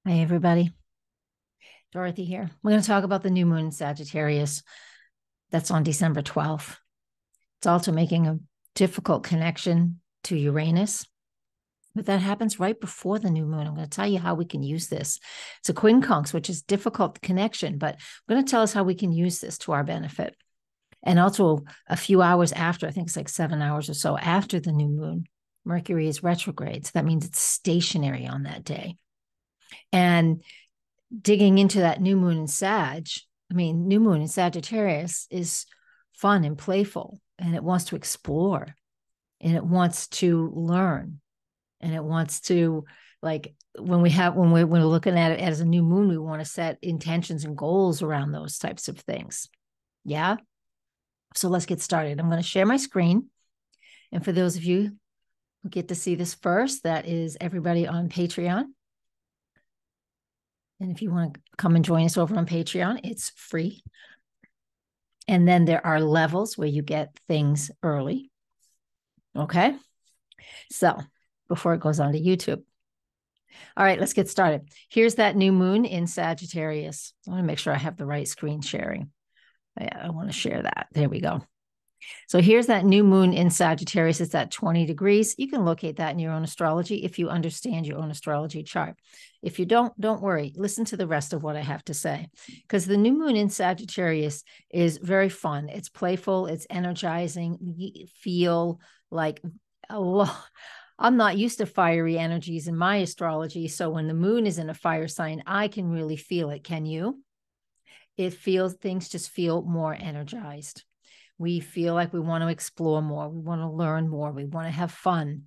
Hey, everybody. Dorothy here. We're going to talk about the new moon in Sagittarius. That's on December 12th. It's also making a difficult connection to Uranus, but that happens right before the new moon. I'm going to tell you how we can use this. It's a quincunx, which is difficult connection, but I'm going to tell us how we can use this to our benefit. And also a few hours after, I think it's like 7 hours or so after the new moon, Mercury is retrograde. So that means it's stationary on that day. And digging into that new moon in new moon in Sagittarius is fun and playful, and it wants to explore, and it wants to learn, and it wants to, like, when we're looking at it as a new moon, we want to set intentions and goals around those types of things. Yeah. So let's get started. I'm going to share my screen. And for those of you who get to see this first, that is everybody on Patreon. And if you want to come and join us over on Patreon, it's free. And then there are levels where you get things early. Okay. So before it goes on to YouTube. All right, let's get started. Here's that new moon in Sagittarius. I want to make sure I have the right screen sharing. I want to share that. There we go. So here's that new moon in Sagittarius. It's at 20 degrees. You can locate that in your own astrology if you understand your own astrology chart. If you don't worry. Listen to the rest of what I have to say, because the new moon in Sagittarius is very fun. It's playful. It's energizing. You feel like a lot. I'm not used to fiery energies in my astrology. So when the moon is in a fire sign, I can really feel it. Can you? Things just feel more energized. We feel like we want to explore more. We want to learn more. We want to have fun.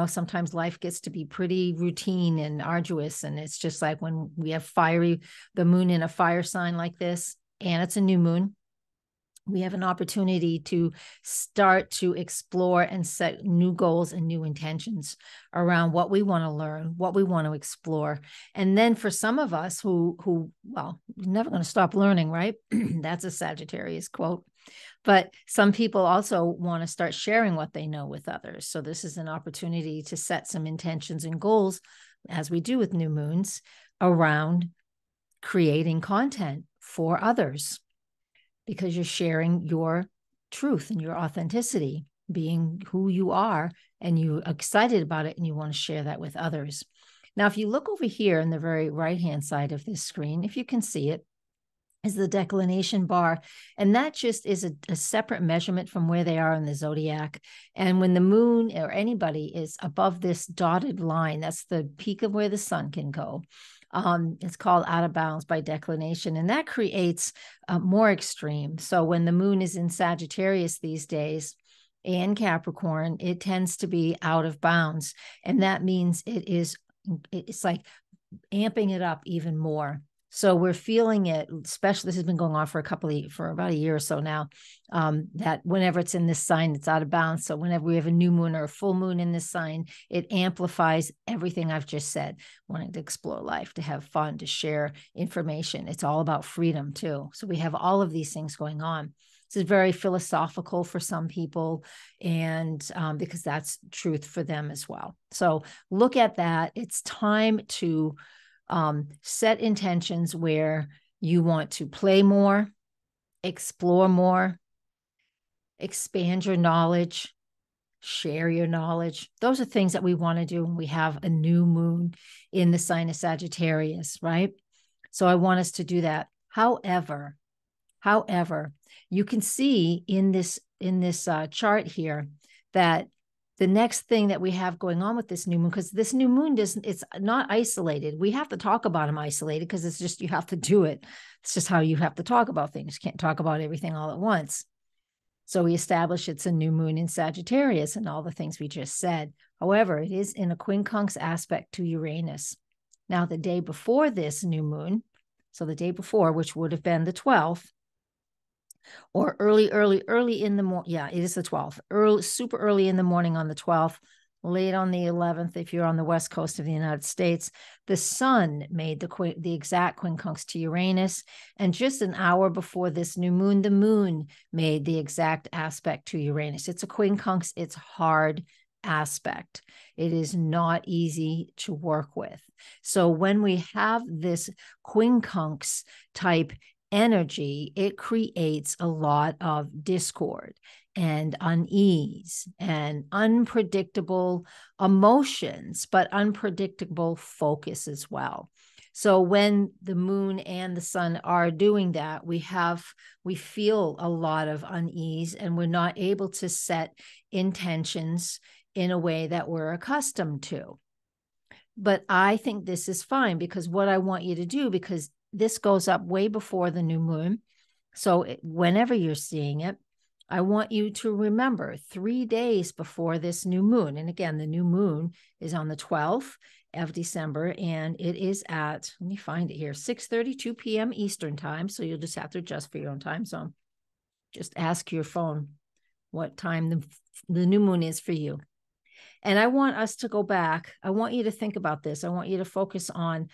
Sometimes life gets to be pretty routine and arduous. And it's just like when we have the moon in a fire sign like this, and it's a new moon, we have an opportunity to start to explore and set new goals and new intentions around what we want to learn, what we want to explore. And then for some of us who we're never going to stop learning, right? That's a Sagittarius quote. But some people also want to start sharing what they know with others. So this is an opportunity to set some intentions and goals, as we do with new moons, around creating content for others, because you're sharing your truth and your authenticity, being who you are, and you're excited about it and you want to share that with others. Now, if you look over here in the very right-hand side of this screen, if you can see it, is the declination bar. And that just is a separate measurement from where they are in the zodiac. And when the moon or anybody is above this dotted line, that's the peak of where the sun can go. It's called out of bounds by declination, and that creates more extreme. So when the moon is in Sagittarius these days and Capricorn, it tends to be out of bounds. And that means it's like amping it up even more. So we're feeling it, especially this has been going on for about a year or so now, that whenever it's in this sign, it's out of bounds. So whenever we have a new moon or a full moon in this sign, it amplifies everything I've just said, wanting to explore life, to have fun, to share information. It's all about freedom too. So we have all of these things going on. This is very philosophical for some people, and because that's truth for them as well. So look at that. It's time to set intentions where you want to play more, explore more, expand your knowledge, share your knowledge. Those are things that we want to do when we have a new moon in the sign of Sagittarius, right? So I want us to do that. However, you can see in this chart here that the next thing that we have going on with this new moon, because this new moon it's not isolated. We have to talk about them isolated because it's just, you have to do it. It's just how you have to talk about things. You can't talk about everything all at once. So we establish it's a new moon in Sagittarius and all the things we just said. However, it is in a quincunx aspect to Uranus. Now, the day before this new moon, so the day before, which would have been the 12th, or early in the morning. Yeah, it is the 12th. Super early in the morning on the 12th, late on the 11th, if you're on the west coast of the United States, the sun made the exact quincunx to Uranus. And just an hour before this new moon, the moon made the exact aspect to Uranus. It's a quincunx. It's hard. aspect. It is not easy to work with. So when we have this quincunx type energy, it creates a lot of discord and unease and unpredictable emotions, but unpredictable focus as well. So when the moon and the sun are doing that, we feel a lot of unease, and we're not able to set intentions in a way that we're accustomed to. But I think this is fine, because what I want you to do, because this goes up way before the new moon. So whenever you're seeing it, I want you to remember 3 days before this new moon. And again, the new moon is on the 12th of December, and it is at, let me find it here, 6:32 p.m. Eastern time. So you'll just have to adjust for your own time zone. Just ask your phone what time the new moon is for you. And I want us to go back. I want you to think about this. I want you to focus on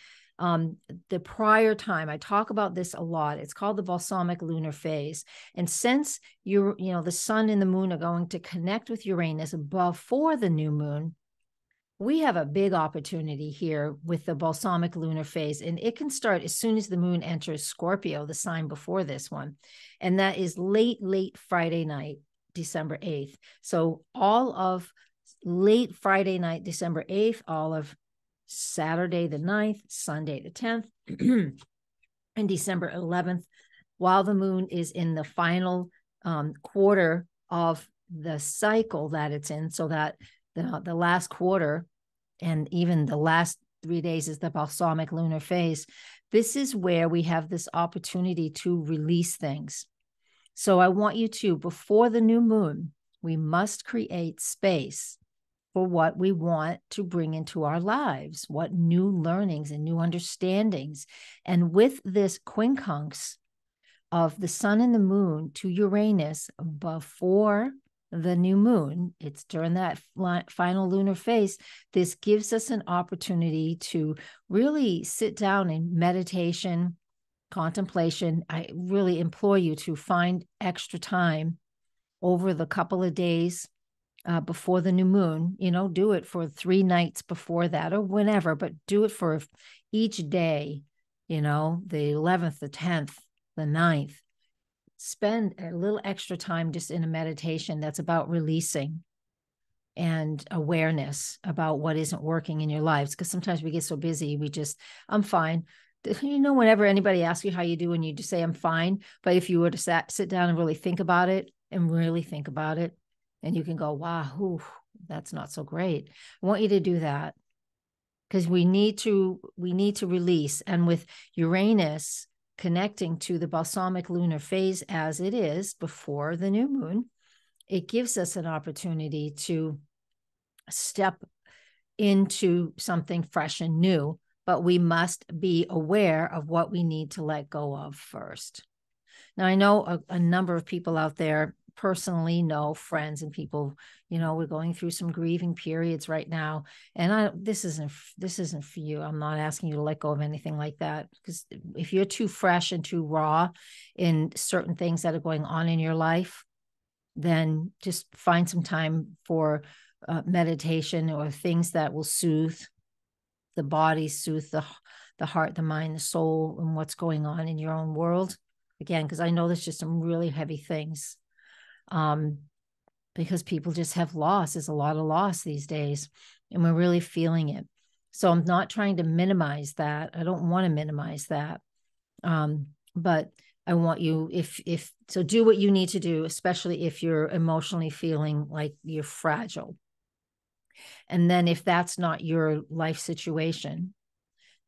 the prior time. I talk about this a lot. It's called the balsamic lunar phase. And since the sun and the moon are going to connect with Uranus before the new moon, we have a big opportunity here with the balsamic lunar phase. And it can start as soon as the moon enters Scorpio, the sign before this one. And that is late Friday night, December 8th. So all of late Friday night, December 8th, all of Saturday the 9th, Sunday the 10th, and December 11th, while the moon is in the final quarter of the cycle that it's in, so that the last quarter and even the last 3 days is the balsamic lunar phase. This is where we have this opportunity to release things. So I want you to, before the new moon, we must create space for what we want to bring into our lives, what new learnings and new understandings. And with this quincunx of the sun and the moon to Uranus before the new moon, it's during that final lunar phase, this gives us an opportunity to really sit down in meditation, contemplation. I really implore you to find extra time over the couple of days before the new moon. Do it for 3 nights before that or whenever, but do it for each day, the 11th, the 10th, the 9th. Spend a little extra time just in a meditation that's about releasing and awareness about what isn't working in your lives. Because sometimes we get so busy, I'm fine. Whenever anybody asks you how you do, and you just say, I'm fine. But if you were to sit down and really think about it, and you can go, wow, that's not so great. I want you to do that, because we need to release. And with Uranus connecting to the balsamic lunar phase as it is before the new moon, it gives us an opportunity to step into something fresh and new, but we must be aware of what we need to let go of first. Now, I know a number of people out there personally know, friends and people, we're going through some grieving periods right now. And this isn't for you. I'm not asking you to let go of anything like that, because if you're too fresh and too raw in certain things that are going on in your life, then just find some time for meditation or things that will soothe the body, soothe the heart, the mind, the soul, and what's going on in your own world. Again, because I know there's just some really heavy things. Because people just have loss. There's a lot of loss these days, and we're really feeling it. So I'm not trying to minimize that. I don't want to minimize that. But I want you, so do what you need to do, especially if you're emotionally feeling like you're fragile. And then if that's not your life situation,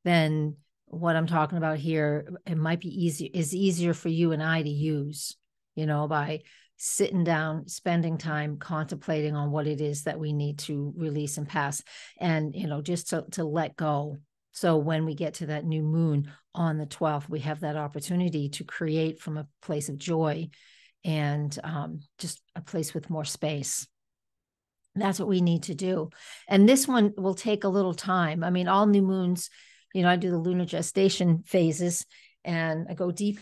then what I'm talking about here, it might be easier for you and I to use, by sitting down, spending time contemplating on what it is that we need to release and pass, and, just to let go. So when we get to that new moon on the 12th, we have that opportunity to create from a place of joy and just a place with more space. That's what we need to do. And this one will take a little time. I mean, all new moons, I do the lunar gestation phases, and I go deep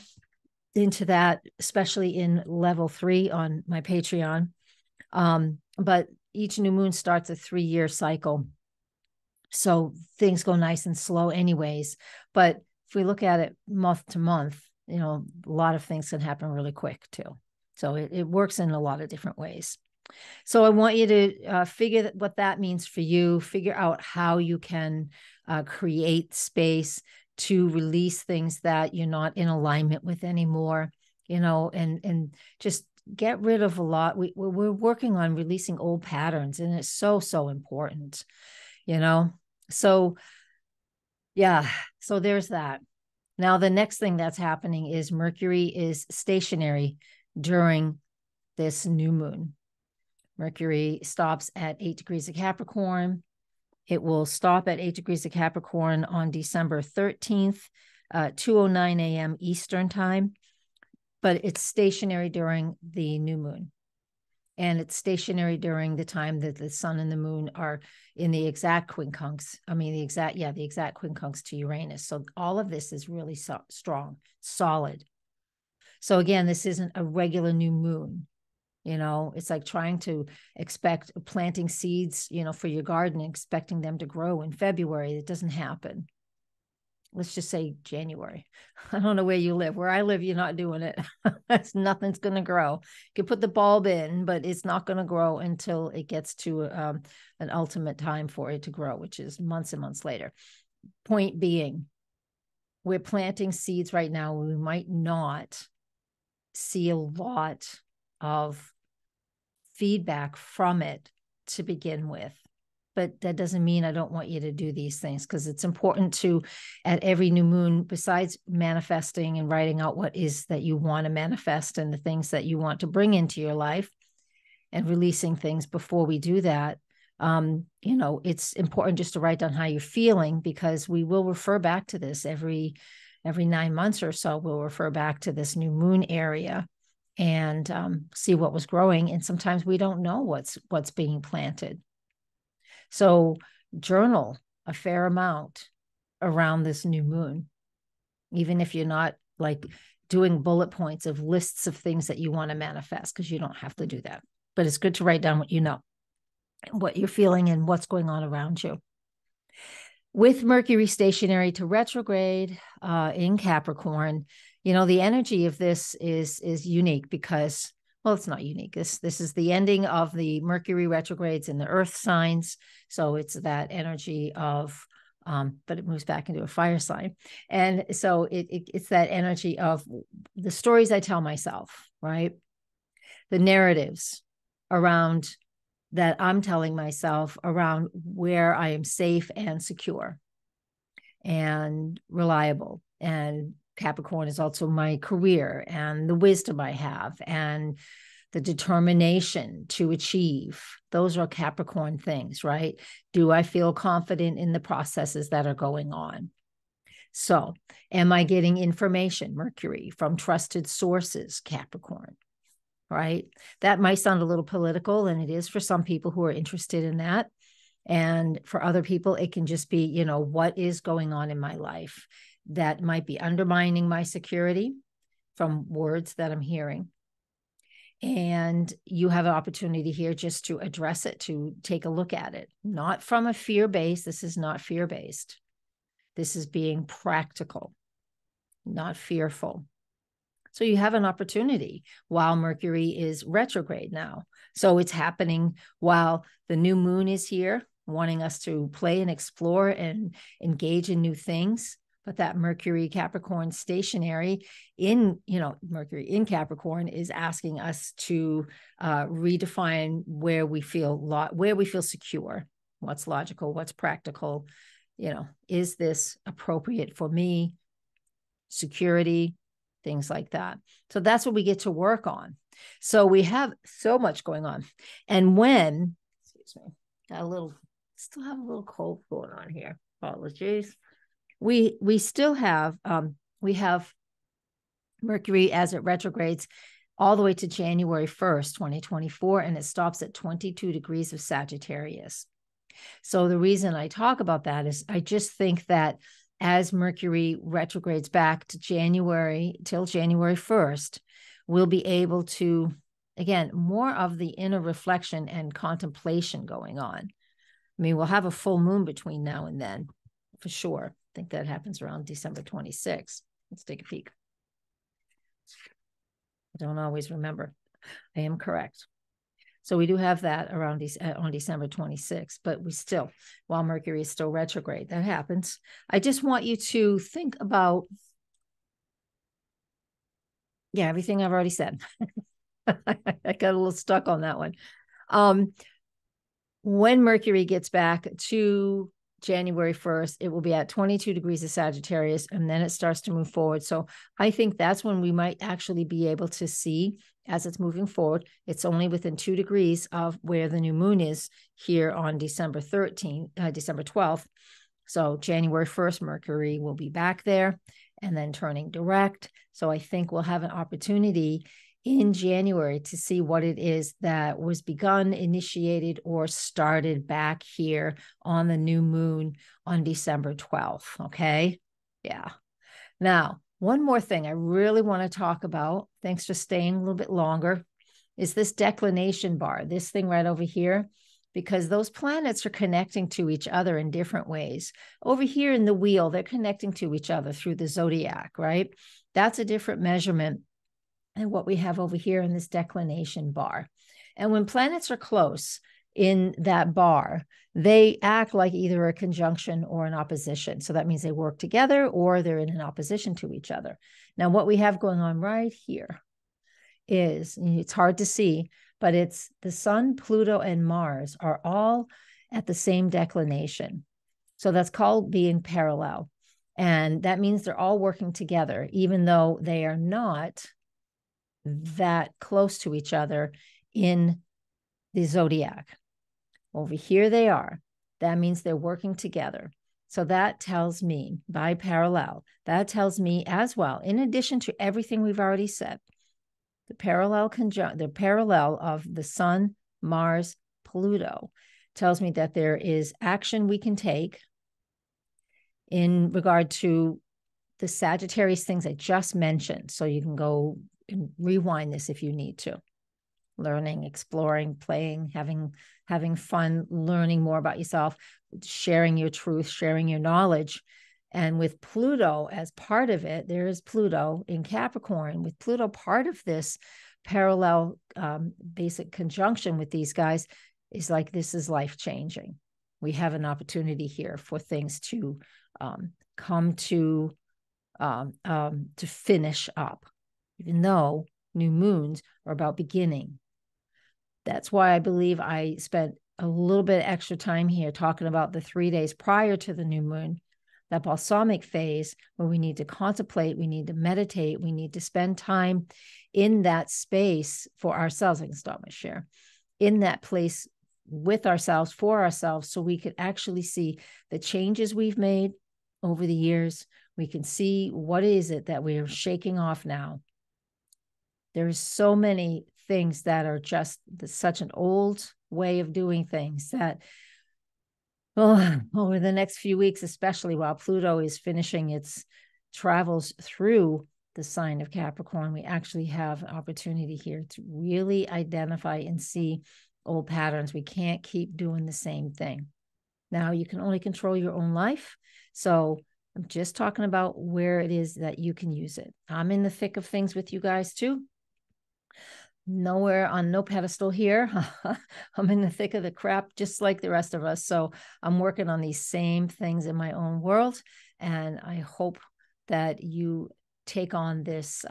into that, especially in level 3 on my Patreon. But each new moon starts a 3-year cycle. So things go nice and slow anyways. But if we look at it month to month, a lot of things can happen really quick too. So it works in a lot of different ways. So I want you to figure what that means for you, figure out how you can create space to release things that you're not in alignment with anymore, and just get rid of a lot. We're working on releasing old patterns, and it's so, so important, So yeah, so there's that. Now, the next thing that's happening is Mercury is stationary during this new moon. Mercury stops at 8 degrees of Capricorn. It will stop at 8 degrees of Capricorn on December 13th, 2:09 a.m. Eastern time, but it's stationary during the new moon. And it's stationary during the time that the sun and the moon are in the exact quincunx. The exact quincunx to Uranus. So all of this is really strong, solid. So again, this isn't a regular new moon. It's like trying to expect planting seeds, for your garden, expecting them to grow in February. It doesn't happen. Let's just say January. I don't know where you live. Where I live, you're not doing it. Nothing's going to grow. You can put the bulb in, but it's not going to grow until it gets to an ultimate time for it to grow, which is months and months later. Point being, we're planting seeds right now. We might not see a lot of feedback from it to begin with. But that doesn't mean I don't want you to do these things, because it's important to, at every new moon, besides manifesting and writing out what is that you want to manifest and the things that you want to bring into your life, and releasing things before we do that, it's important just to write down how you're feeling, because we will refer back to this every 9 months or so. We'll refer back to this new moon area and see what was growing. And sometimes we don't know what's being planted. So journal a fair amount around this new moon, even if you're not like doing bullet points of lists of things that you want to manifest, because you don't have to do that. But it's good to write down what you know, what you're feeling, and what's going on around you. With Mercury stationary to retrograde in Capricorn, the energy of this is unique because, well, it's not unique. This is the ending of the Mercury retrogrades in the earth signs. So it's that energy of, but it moves back into a fire sign. And so it's that energy of the stories I tell myself, right? The narratives around that I'm telling myself around where I am safe and secure and reliable. And Capricorn is also my career and the wisdom I have and the determination to achieve. Those are Capricorn things, right? Do I feel confident in the processes that are going on? So, am I getting information, Mercury, from trusted sources, Capricorn? Right? That might sound a little political, and it is for some people who are interested in that. And for other people, it can just be, what is going on in my life that might be undermining my security from words that I'm hearing. And you have an opportunity here just to address it, to take a look at it, not from a fear base. This is not fear-based. This is being practical, not fearful. So you have an opportunity while Mercury is retrograde now. So it's happening while the new moon is here, wanting us to play and explore and engage in new things. But that Mercury Capricorn stationary in, Mercury in Capricorn is asking us to redefine where we feel secure, what's logical, what's practical. Is this appropriate for me? Security, things like that. So that's what we get to work on. So we have so much going on. And still have a little cold going on here. Apologies. We still have, we have Mercury as it retrogrades all the way to January 1st, 2024, and it stops at 22 degrees of Sagittarius. So the reason I talk about that is I just think that as Mercury retrogrades back to January till January 1st, we'll be able to again, more of the inner reflection and contemplation going on. I mean, we'll have a full moon between now and then, for sure. I think that happens around December 26th. Let's take a peek. I don't always remember. I am correct. So we do have that around on December 26th, but we still, while Mercury is still retrograde, that happens. I just want you to think about, yeah, everything I've already said. I got a little stuck on that one. When Mercury gets back to January 1st, it will be at 22 degrees of Sagittarius, and then it starts to move forward. So I think that's when we might actually be able to see, as it's moving forward, it's only within 2 degrees of where the new moon is here on December 12th. So January 1st, Mercury will be back there and then turning direct. So I think we'll have an opportunity in January to see what it is that was begun, initiated, or started back here on the new moon on December 12th. Okay. Yeah. Now, one more thing I really want to talk about, thanks for staying a little bit longer, is this declination bar, this thing right over here, because those planets are connecting to each other in different ways. Over here in the wheel, they're connecting to each other through the zodiac, right? That's a different measurement and what we have over here in this declination bar. And when planets are close in that bar, they act like either a conjunction or an opposition. So that means they work together or they're in an opposition to each other. Now, what we have going on right here is, it's hard to see, but it's the Sun, Pluto, and Mars are all at the same declination. So that's called being parallel. And that means they're all working together, even though they are not that close to each other in the zodiac. Over here they are. That means they're working together. So that tells me, by parallel, that tells me as well, in addition to everything we've already said, the parallel of the Sun, Mars, Pluto tells me that there is action we can take in regard to the Sagittarius things I just mentioned. So you can go and rewind this if you need to. Learning, exploring, playing, having fun, learning more about yourself, sharing your truth, sharing your knowledge. And with Pluto as part of it, there is Pluto in Capricorn. With Pluto part of this parallel basic conjunction with these guys is like, this is life-changing. We have an opportunity here for things to come to finish up, even though new moons are about beginning. That's why I believe I spent a little bit extra time here talking about the 3 days prior to the new moon, that balsamic phase where we need to contemplate, we need to meditate, we need to spend time in that space for ourselves. I can stop my share. In that place with ourselves, for ourselves, so we could actually see the changes we've made over the years. We can see what is it that we're shaking off now. There's so many things that are just such an old way of doing things that, over the next few weeks, especially while Pluto is finishing its travels through the sign of Capricorn, we actually have an opportunity here to really identify and see old patterns. We can't keep doing the same thing. Now, you can only control your own life. So I'm just talking about where it is that you can use it. I'm in the thick of things with you guys too. Nowhere on no pedestal here. I'm in the thick of the crap, just like the rest of us. So I'm working on these same things in my own world. And I hope that you take on this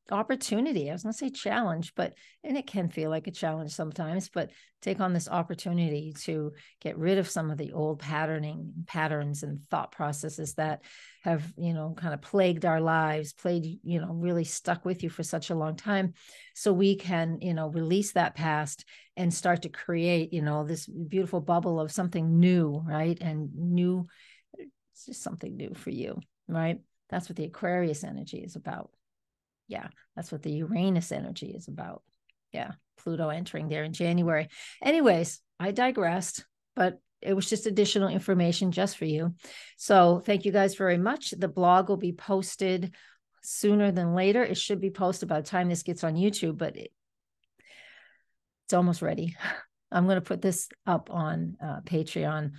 opportunity. I was going to say challenge, and it can feel like a challenge sometimes, but take on this opportunity to get rid of some of the old patterns and thought processes that have, kind of plagued our lives, really stuck with you for such a long time. So we can, release that past and start to create, this beautiful bubble of something new, right? And new, it's just something new for you, right? That's what the Aquarius energy is about. Yeah, that's what the Uranus energy is about. Yeah, Pluto entering there in January. Anyways, I digressed, but it was just additional information just for you. So thank you guys very much. The blog will be posted sooner than later. It should be posted by the time this gets on YouTube, but It's almost ready. I'm going to put this up on Patreon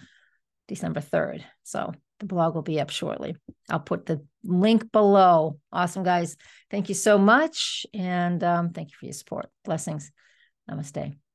December 3rd. So the blog will be up shortly. I'll put the link below. Awesome, guys. Thank you so much. And thank you for your support. Blessings. Namaste.